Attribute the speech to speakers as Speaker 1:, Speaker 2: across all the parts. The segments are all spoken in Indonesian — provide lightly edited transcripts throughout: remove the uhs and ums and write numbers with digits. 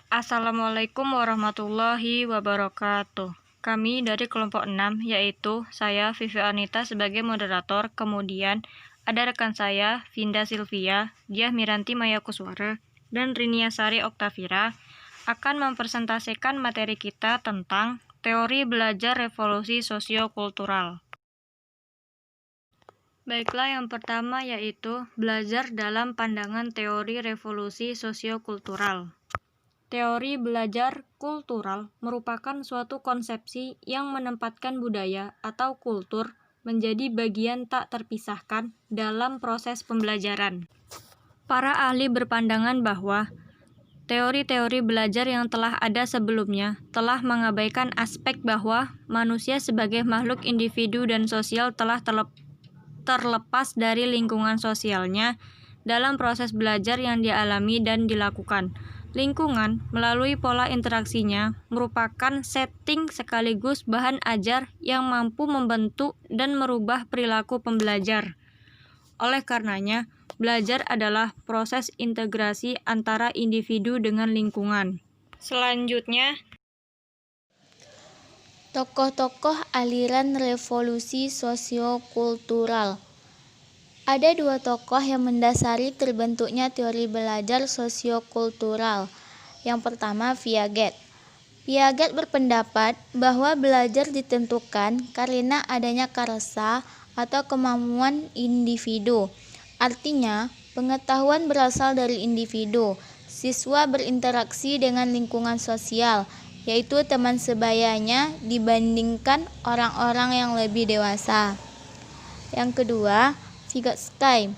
Speaker 1: Assalamualaikum warahmatullahi wabarakatuh. Kami dari kelompok 6, yaitu saya Vivi Anita sebagai moderator, kemudian ada rekan saya Vinda Silvia, Diah Miranti Mayakuswara, dan Rinia Sari Oktavira akan mempresentasikan materi kita tentang teori belajar revolusi sosiokultural. Baiklah, yang pertama yaitu belajar dalam pandangan teori revolusi sosiokultural. Teori belajar kultural merupakan suatu konsepsi yang menempatkan budaya atau kultur menjadi bagian tak terpisahkan dalam proses pembelajaran. Para ahli berpandangan bahwa teori-teori belajar yang telah ada sebelumnya telah mengabaikan aspek bahwa manusia sebagai makhluk individu dan sosial telah terlepas dari lingkungan sosialnya dalam proses belajar yang dialami dan dilakukan. Lingkungan, melalui pola interaksinya, merupakan setting sekaligus bahan ajar yang mampu membentuk dan merubah perilaku pembelajar. Oleh karenanya, belajar adalah proses integrasi antara individu dengan lingkungan. Selanjutnya,
Speaker 2: tokoh-tokoh aliran revolusi sosiokultural. Ada dua tokoh yang mendasari terbentuknya teori belajar sosiokultural. Yang pertama, Piaget. Piaget berpendapat bahwa belajar ditentukan karena adanya karsa atau kemampuan individu. Artinya, pengetahuan berasal dari individu. Siswa berinteraksi dengan lingkungan sosial, yaitu teman sebayanya dibandingkan orang-orang yang lebih dewasa. Yang kedua, Vygotsky.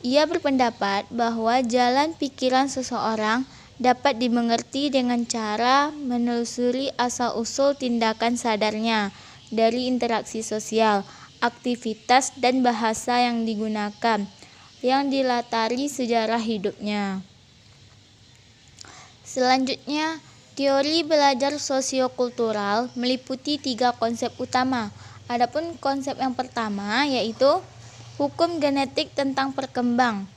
Speaker 2: Ia berpendapat bahwa jalan pikiran seseorang dapat dimengerti dengan cara menelusuri asal-usul tindakan sadarnya dari interaksi sosial, aktivitas dan bahasa yang digunakan, yang dilatari sejarah hidupnya. Selanjutnya, teori belajar sosiokultural meliputi 3 konsep utama. Adapun konsep yang pertama yaitu hukum genetik tentang perkembang.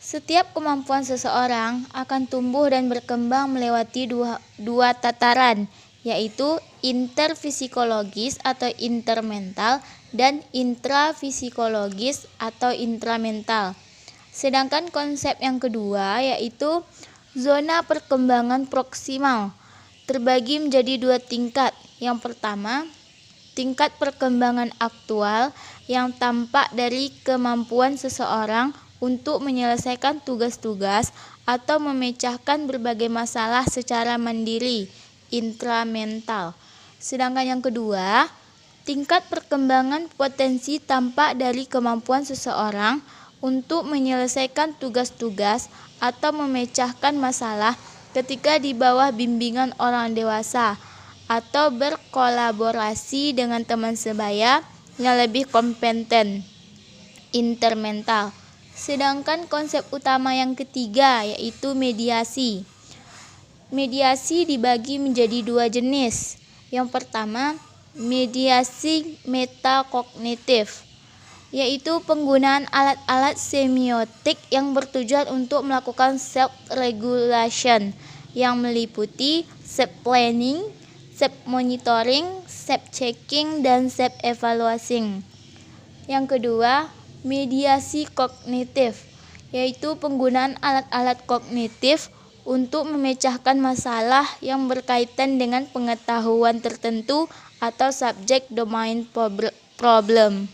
Speaker 2: Setiap kemampuan seseorang akan tumbuh dan berkembang melewati dua tataran, yaitu interfisikologis atau intermental dan intrafisikologis atau intramental. Sedangkan konsep yang kedua yaitu zona perkembangan proksimal, terbagi menjadi 2 tingkat. Yang pertama, tingkat perkembangan aktual yang tampak dari kemampuan seseorang untuk menyelesaikan tugas-tugas atau memecahkan berbagai masalah secara mandiri, intramental. Sedangkan yang kedua, tingkat perkembangan potensi tampak dari kemampuan seseorang untuk menyelesaikan tugas-tugas atau memecahkan masalah ketika di bawah bimbingan orang dewasa atau berkolaborasi dengan teman sebaya yang lebih kompeten, intermental. Sedangkan konsep utama yang ketiga yaitu mediasi. Mediasi dibagi menjadi 2 jenis. Yang pertama, mediasi metakognitif, yaitu penggunaan alat-alat semiotik yang bertujuan untuk melakukan self-regulation yang meliputi self-planning, self-monitoring, self-checking, dan self-evaluating. Yang kedua, mediasi kognitif, yaitu penggunaan alat-alat kognitif untuk memecahkan masalah yang berkaitan dengan pengetahuan tertentu atau subject domain problem.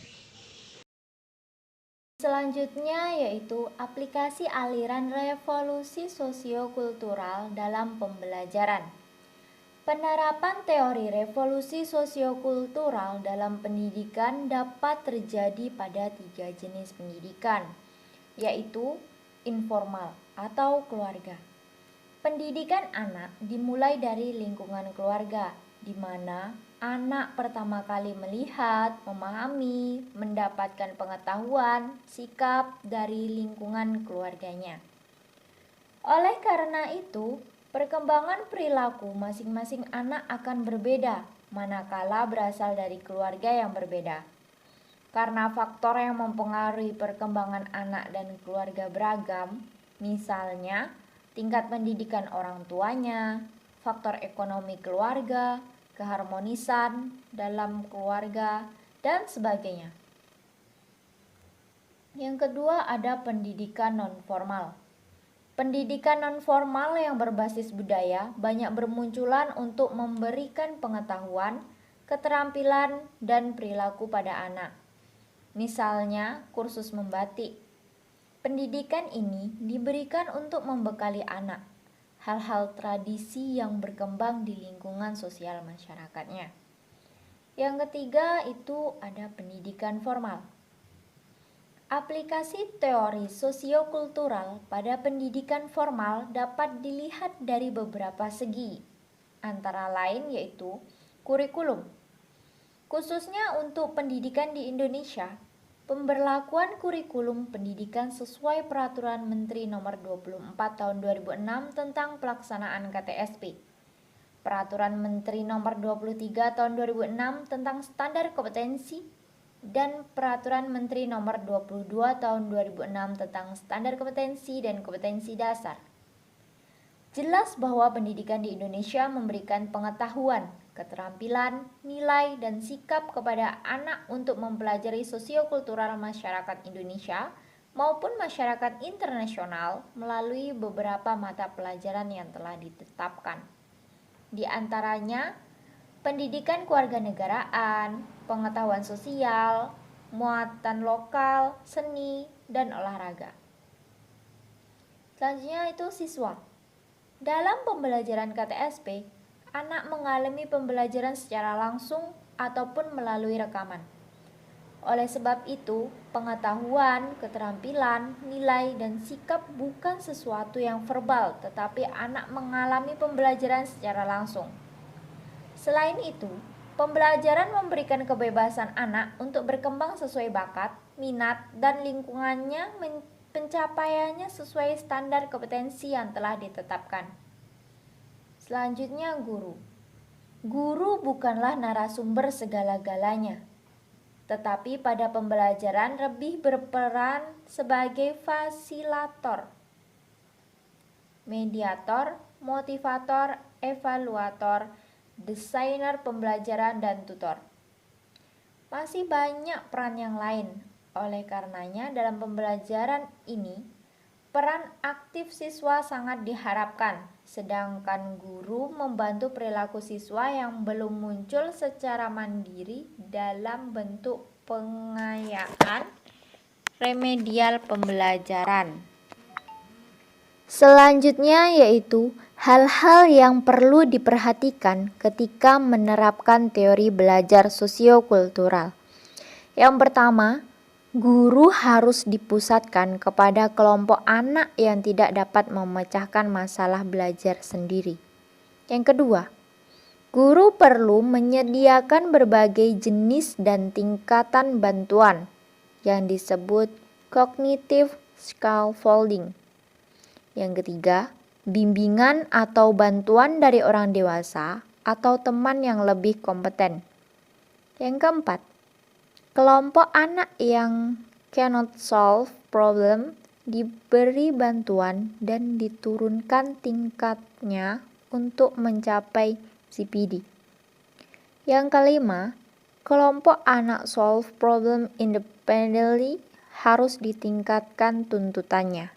Speaker 2: Selanjutnya yaitu aplikasi aliran revolusi sosiokultural dalam pembelajaran. Penerapan teori revolusi sosiokultural dalam pendidikan dapat terjadi pada 3 jenis pendidikan, yaitu informal atau keluarga. Pendidikan anak dimulai dari lingkungan keluarga, di mana anak pertama kali melihat, memahami, mendapatkan pengetahuan, sikap dari lingkungan keluarganya. Oleh karena itu, perkembangan perilaku masing-masing anak akan berbeda manakala berasal dari keluarga yang berbeda. Karena faktor yang mempengaruhi perkembangan anak dan keluarga beragam, misalnya tingkat pendidikan orang tuanya, faktor ekonomi keluarga, keharmonisan dalam keluarga, dan sebagainya. Yang kedua ada pendidikan nonformal. Pendidikan nonformal yang berbasis budaya banyak bermunculan untuk memberikan pengetahuan, keterampilan, dan perilaku pada anak. Misalnya, kursus membatik. Pendidikan ini diberikan untuk membekali anak hal-hal tradisi yang berkembang di lingkungan sosial masyarakatnya. Yang ketiga itu ada pendidikan formal. Aplikasi teori sosiokultural pada pendidikan formal dapat dilihat dari beberapa segi, antara lain yaitu kurikulum. Khususnya untuk pendidikan di Indonesia, pemberlakuan kurikulum pendidikan sesuai Peraturan Menteri Nomor 24 Tahun 2006 tentang pelaksanaan KTSP. Peraturan Menteri Nomor 23 Tahun 2006 tentang standar kompetensi dan Peraturan Menteri Nomor 22 Tahun 2006 tentang standar kompetensi dan kompetensi dasar. Jelas bahwa pendidikan di Indonesia memberikan pengetahuan, keterampilan, nilai, dan sikap kepada anak untuk mempelajari sosiokultural masyarakat Indonesia maupun masyarakat internasional melalui beberapa mata pelajaran yang telah ditetapkan. Di antaranya, pendidikan kewarganegaraan, pengetahuan sosial, muatan lokal, seni, dan olahraga. Selanjutnya itu siswa. Dalam pembelajaran KTSP, anak mengalami pembelajaran secara langsung ataupun melalui rekaman. Oleh sebab itu, pengetahuan, keterampilan, nilai, dan sikap bukan sesuatu yang verbal, tetapi anak mengalami pembelajaran secara langsung. Selain itu, pembelajaran memberikan kebebasan anak untuk berkembang sesuai bakat, minat, dan lingkungannya pencapaiannya sesuai standar kompetensi yang telah ditetapkan. Selanjutnya, guru. Guru bukanlah narasumber segala-galanya, tetapi pada pembelajaran lebih berperan sebagai fasilitor, mediator, motivator, evaluator, desainer pembelajaran, dan tutor. Masih banyak peran yang lain. Oleh karenanya, dalam pembelajaran ini, peran aktif siswa sangat diharapkan, sedangkan guru membantu perilaku siswa yang belum muncul secara mandiri dalam bentuk pengayaan remedial pembelajaran. Selanjutnya yaitu hal-hal yang perlu diperhatikan ketika menerapkan teori belajar sosiokultural. Yang pertama, guru harus dipusatkan kepada kelompok anak yang tidak dapat memecahkan masalah belajar sendiri. Yang kedua, guru perlu menyediakan berbagai jenis dan tingkatan bantuan yang disebut cognitive scaffolding. Yang ketiga, bimbingan atau bantuan dari orang dewasa atau teman yang lebih kompeten. Yang keempat, kelompok anak yang cannot solve problem diberi bantuan dan diturunkan tingkatnya untuk mencapai CPD. Yang kelima, kelompok anak solve problem independently harus ditingkatkan tuntutannya.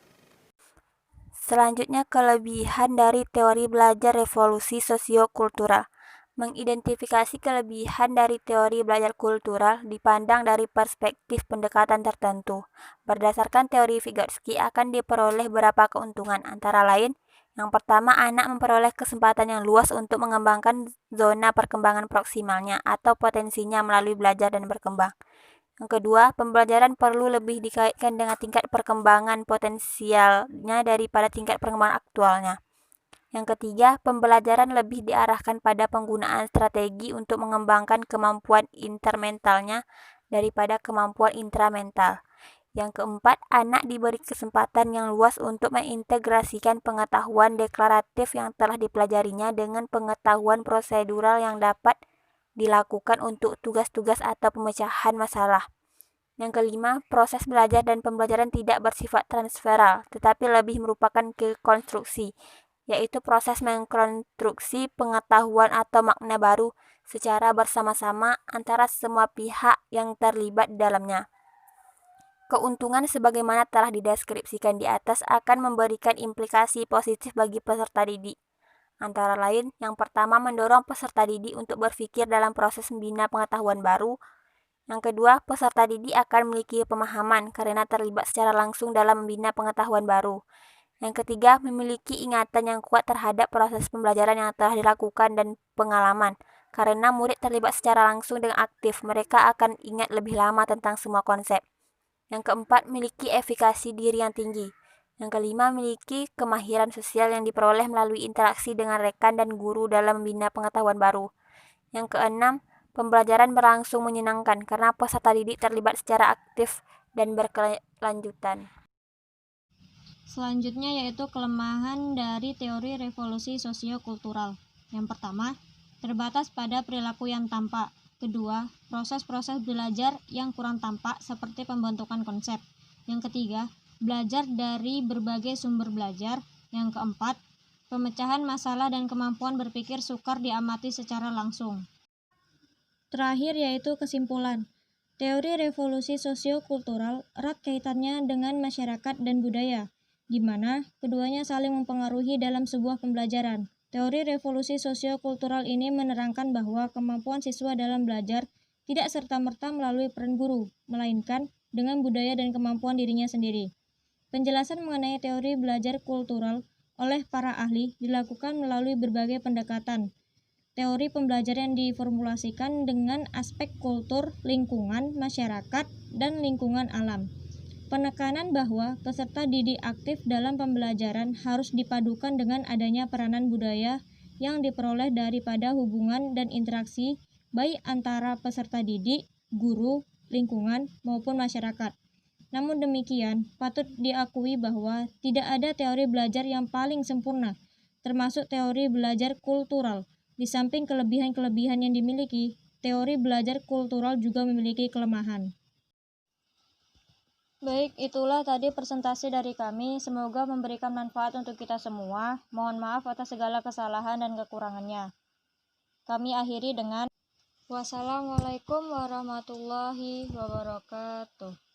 Speaker 3: Selanjutnya, kelebihan dari teori belajar revolusi sosiokultural. Mengidentifikasi kelebihan dari teori belajar kultural dipandang dari perspektif pendekatan tertentu. Berdasarkan teori Vygotsky akan diperoleh beberapa keuntungan, antara lain, yang pertama, anak memperoleh kesempatan yang luas untuk mengembangkan zona perkembangan proksimalnya atau potensinya melalui belajar dan berkembang. Yang kedua, pembelajaran perlu lebih dikaitkan dengan tingkat perkembangan potensialnya daripada tingkat perkembangan aktualnya. Yang ketiga, pembelajaran lebih diarahkan pada penggunaan strategi untuk mengembangkan kemampuan intermentalnya daripada kemampuan intramental. Yang keempat, anak diberi kesempatan yang luas untuk mengintegrasikan pengetahuan deklaratif yang telah dipelajarinya dengan pengetahuan prosedural yang dapat dilakukan untuk tugas-tugas atau pemecahan masalah. Yang kelima, proses belajar dan pembelajaran tidak bersifat transferal, tetapi lebih merupakan konstruksi, yaitu proses mengkonstruksi pengetahuan atau makna baru secara bersama-sama antara semua pihak yang terlibat di dalamnya. Keuntungan sebagaimana telah dideskripsikan di atas akan memberikan implikasi positif bagi peserta didik. Antara lain, yang pertama mendorong peserta didik untuk berpikir dalam proses membina pengetahuan baru. Yang kedua, peserta didik akan memiliki pemahaman karena terlibat secara langsung dalam membina pengetahuan baru. Yang ketiga, memiliki ingatan yang kuat terhadap proses pembelajaran yang telah dilakukan dan pengalaman. Karena murid terlibat secara langsung dan aktif, mereka akan ingat lebih lama tentang semua konsep. Yang keempat, memiliki efikasi diri yang tinggi. Yang kelima, memiliki kemahiran sosial yang diperoleh melalui interaksi dengan rekan dan guru dalam membina pengetahuan baru. Yang keenam, pembelajaran berlangsung menyenangkan karena peserta didik terlibat secara aktif dan berkelanjutan.
Speaker 1: Selanjutnya yaitu kelemahan dari teori revolusi sosiokultural. Yang pertama, terbatas pada perilaku yang tampak. Kedua, proses-proses belajar yang kurang tampak seperti pembentukan konsep. Yang ketiga, belajar dari berbagai sumber belajar. Yang keempat, pemecahan masalah dan kemampuan berpikir sukar diamati secara langsung. Terakhir yaitu kesimpulan. Teori revolusi sosiokultural erat kaitannya dengan masyarakat dan budaya, di mana keduanya saling mempengaruhi dalam sebuah pembelajaran. Teori revolusi sosiokultural ini menerangkan bahwa kemampuan siswa dalam belajar tidak serta-merta melalui peran guru, melainkan dengan budaya dan kemampuan dirinya sendiri. Penjelasan mengenai teori belajar kultural oleh para ahli dilakukan melalui berbagai pendekatan. Teori pembelajaran diformulasikan dengan aspek kultur, lingkungan, masyarakat, dan lingkungan alam. Penekanan bahwa peserta didik aktif dalam pembelajaran harus dipadukan dengan adanya peranan budaya yang diperoleh daripada hubungan dan interaksi baik antara peserta didik, guru, lingkungan, maupun masyarakat. Namun demikian, patut diakui bahwa tidak ada teori belajar yang paling sempurna, termasuk teori belajar kultural. Di samping kelebihan-kelebihan yang dimiliki, teori belajar kultural juga memiliki kelemahan. Baik, itulah tadi presentasi dari kami. Semoga memberikan manfaat untuk kita semua. Mohon maaf atas segala kesalahan dan kekurangannya. Kami akhiri dengan wassalamualaikum warahmatullahi wabarakatuh.